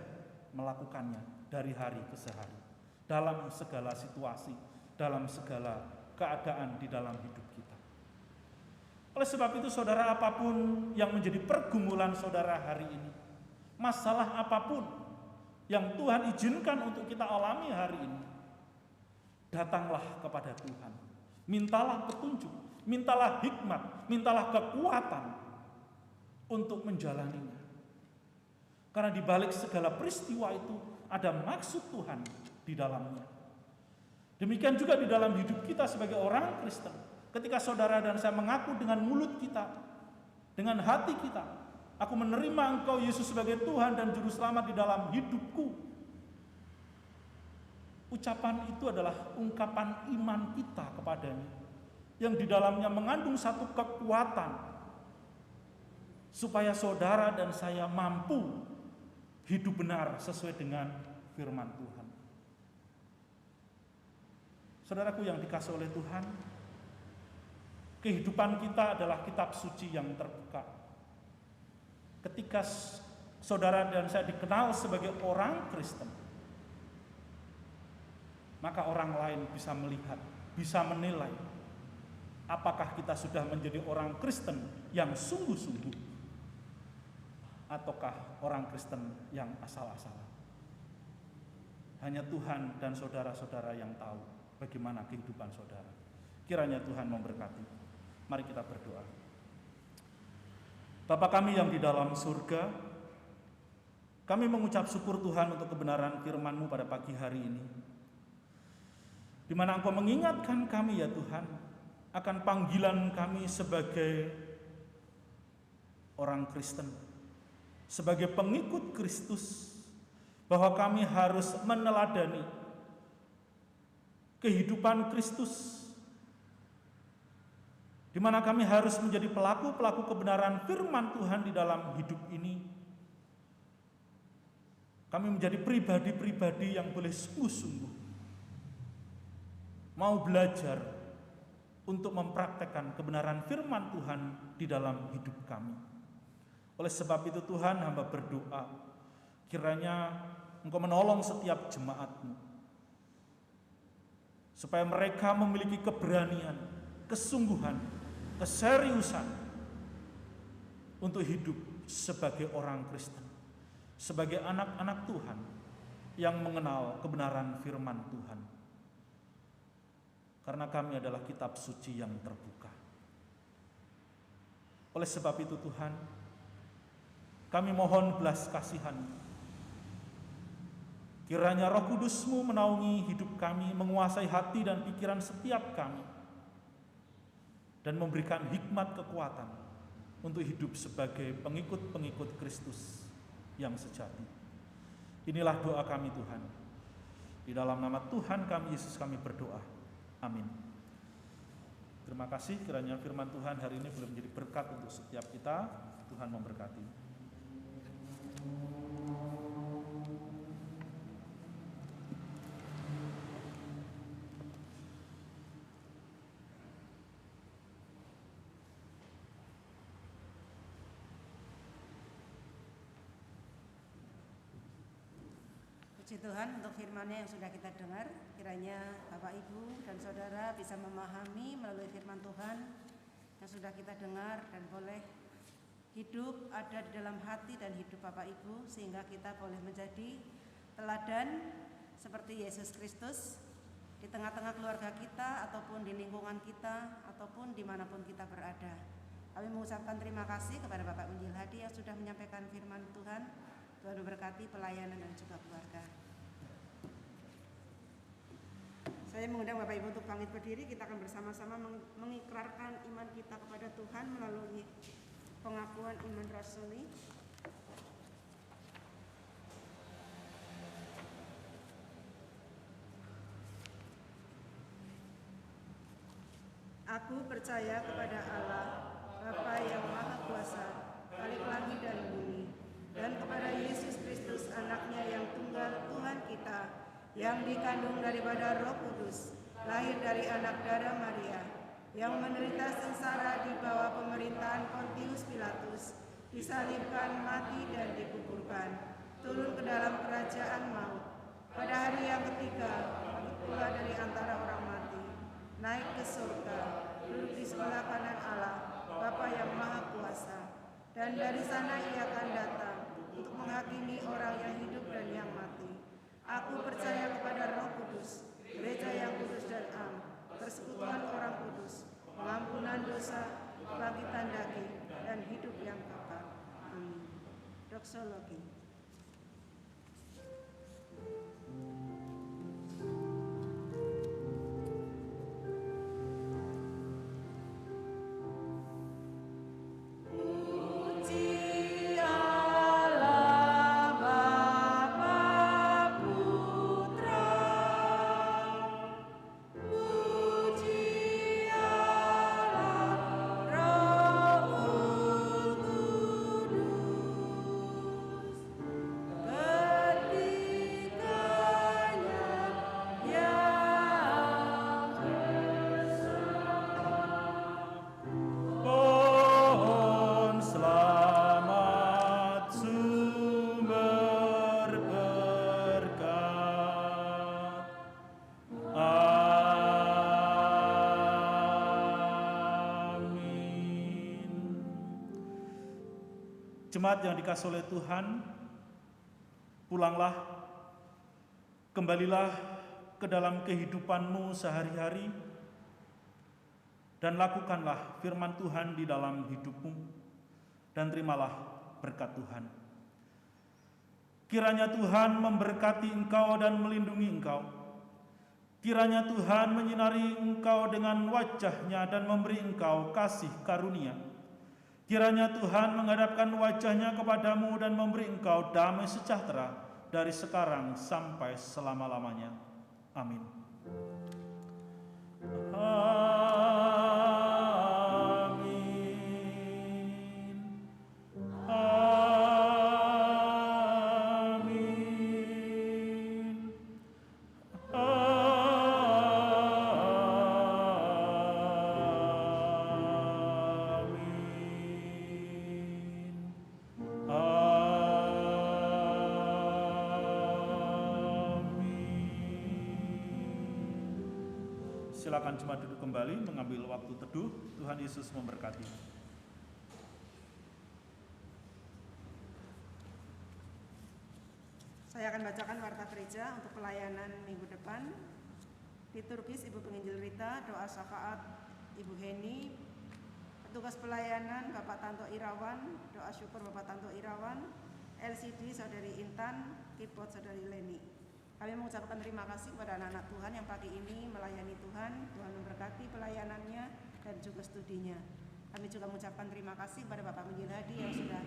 melakukannya dari hari ke hari. Dalam segala situasi, dalam segala keadaan di dalam hidup kita. Oleh sebab itu saudara, apapun yang menjadi pergumulan saudara hari ini, masalah apapun yang Tuhan izinkan untuk kita alami hari ini, datanglah kepada Tuhan. Mintalah petunjuk, mintalah hikmat, mintalah kekuatan untuk menjalaninya. Karena di balik segala peristiwa itu ada maksud Tuhan di dalamnya. Demikian juga di dalam hidup kita sebagai orang Kristen. Ketika saudara dan saya mengaku dengan mulut kita, dengan hati kita, aku menerima Engkau Yesus sebagai Tuhan dan Juru Selamat di dalam hidupku. Ucapan itu adalah ungkapan iman kita kepadanya, yang di dalamnya mengandung satu kekuatan supaya saudara dan saya mampu hidup benar sesuai dengan firman Tuhan. Saudaraku yang dikasihi oleh Tuhan, kehidupan kita adalah kitab suci yang terbuka. Ketika saudara dan saya dikenal sebagai orang Kristen, maka orang lain bisa melihat, bisa menilai apakah kita sudah menjadi orang Kristen yang sungguh-sungguh ataukah orang Kristen yang asal-asalan. Hanya Tuhan dan saudara-saudara yang tahu bagaimana kehidupan saudara. Kiranya Tuhan memberkati. Mari kita berdoa. Bapa kami yang di dalam surga, kami mengucap syukur Tuhan untuk kebenaran firman-Mu pada pagi hari ini, di mana Engkau mengingatkan kami ya Tuhan akan panggilan kami sebagai orang Kristen, sebagai pengikut Kristus, bahwa kami harus meneladani kehidupan Kristus, di mana kami harus menjadi pelaku-pelaku kebenaran firman Tuhan di dalam hidup ini. Kami menjadi pribadi-pribadi yang boleh sungguh-sungguh mau belajar untuk mempraktekkan kebenaran firman Tuhan di dalam hidup kami. Oleh sebab itu Tuhan, hamba berdoa, kiranya Engkau menolong setiap jemaat-Mu, supaya mereka memiliki keberanian, kesungguhan, keseriusan untuk hidup sebagai orang Kristen, sebagai anak-anak Tuhan yang mengenal kebenaran firman Tuhan. Karena kami adalah kitab suci yang terbuka. Oleh sebab itu Tuhan, kami mohon belas kasihan. Kiranya Roh Kudus-Mu menaungi hidup kami, menguasai hati dan pikiran setiap kami, dan memberikan hikmat kekuatan untuk hidup sebagai pengikut-pengikut Kristus yang sejati. Inilah doa kami Tuhan. Di dalam nama Tuhan kami Yesus kami berdoa. Amin. Terima kasih, kiranya firman Tuhan hari ini boleh menjadi berkat untuk setiap kita. Tuhan memberkati. Puji Tuhan untuk firman-Nya yang sudah kita dengar. Kiranya Bapak Ibu dan Saudara bisa memahami melalui firman Tuhan yang sudah kita dengar dan boleh hidup ada di dalam hati dan hidup Bapak Ibu, sehingga kita boleh menjadi teladan seperti Yesus Kristus di tengah-tengah keluarga kita ataupun di lingkungan kita ataupun dimanapun kita berada. Kami mengucapkan terima kasih kepada Bapak Injil Hadi yang sudah menyampaikan firman Tuhan. Tuhan memberkati pelayanan dan juga keluarga. Saya mengundang Bapak Ibu untuk bangkit berdiri. Kita akan bersama-sama mengikrarkan iman kita kepada Tuhan melalui pengakuan iman rasuli. Aku percaya kepada Allah, Bapa yang Maha Kuasa, Khalik langit dan bumi, dan kepada Yesus Kristus, Anaknya yang tunggal, Tuhan kita, yang dikandung daripada Roh Kudus, lahir dari anak darah Maria, yang menderita sengsara di bawah pemerintahan Pontius Pilatus, disalibkan, mati dan dikuburkan, turun ke dalam kerajaan maut. Pada hari yang ketiga, bangkit pula dari antara orang mati, naik ke surga, duduk di sebelah kanan Allah, Bapa yang Maha Kuasa, dan dari sana Ia akan datang untuk menghakimi orang yang hidup dan yang mati. Aku percaya kepada Roh Kudus, gereja yang kudus dan am, persekutuan orang kudus, pengampunan dosa, kebangkitan daging, dan hidup yang kekal. Amin. Doksologi. Jemaat yang dikasihi oleh Tuhan, pulanglah, kembalilah ke dalam kehidupanmu sehari-hari, dan lakukanlah firman Tuhan di dalam hidupmu, dan terimalah berkat Tuhan. Kiranya Tuhan memberkati engkau dan melindungi engkau. Kiranya Tuhan menyinari engkau dengan wajah-Nya dan memberi engkau kasih karunia. Kiranya Tuhan menghadapkan wajah-Nya kepadamu dan memberi engkau damai sejahtera dari sekarang sampai selama-lamanya. Amin. Silakan jemaat duduk kembali, mengambil waktu teduh. Tuhan Yesus memberkati. Saya akan bacakan warta gereja untuk pelayanan minggu depan. Liturgis Ibu Penginjil Rita, doa syafaat Ibu Heni, petugas pelayanan Bapak Tanto Irawan, doa syukur Bapak Tanto Irawan, LCD Saudari Intan, keyboard Saudari Leni. Kami mengucapkan terima kasih kepada anak-anak Tuhan yang pagi ini melayani Tuhan. Tuhan memberkati pelayanannya dan juga studinya. Kami juga mengucapkan terima kasih kepada Bapak Injil Hadi yang sudah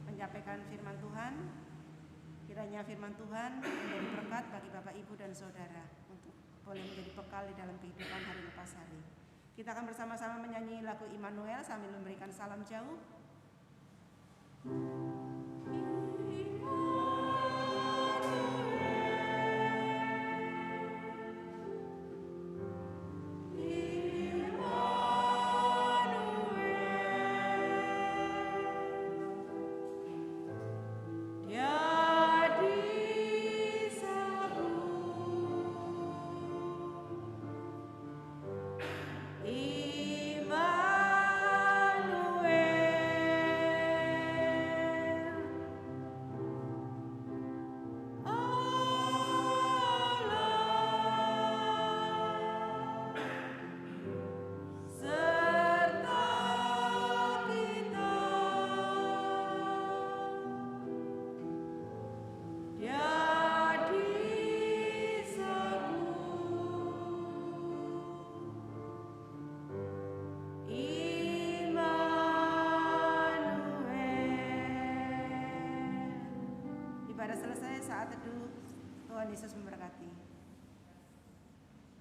menyampaikan firman Tuhan. Kiranya firman Tuhan menjadi berkat bagi Bapak, Ibu, dan Saudara untuk boleh menjadi bekal di dalam kehidupan hari lepas hari. Kita akan bersama-sama menyanyi lagu Immanuel sambil memberikan salam jauh. Dia di sana. saat teduh. Tuhan Yesus memberkati.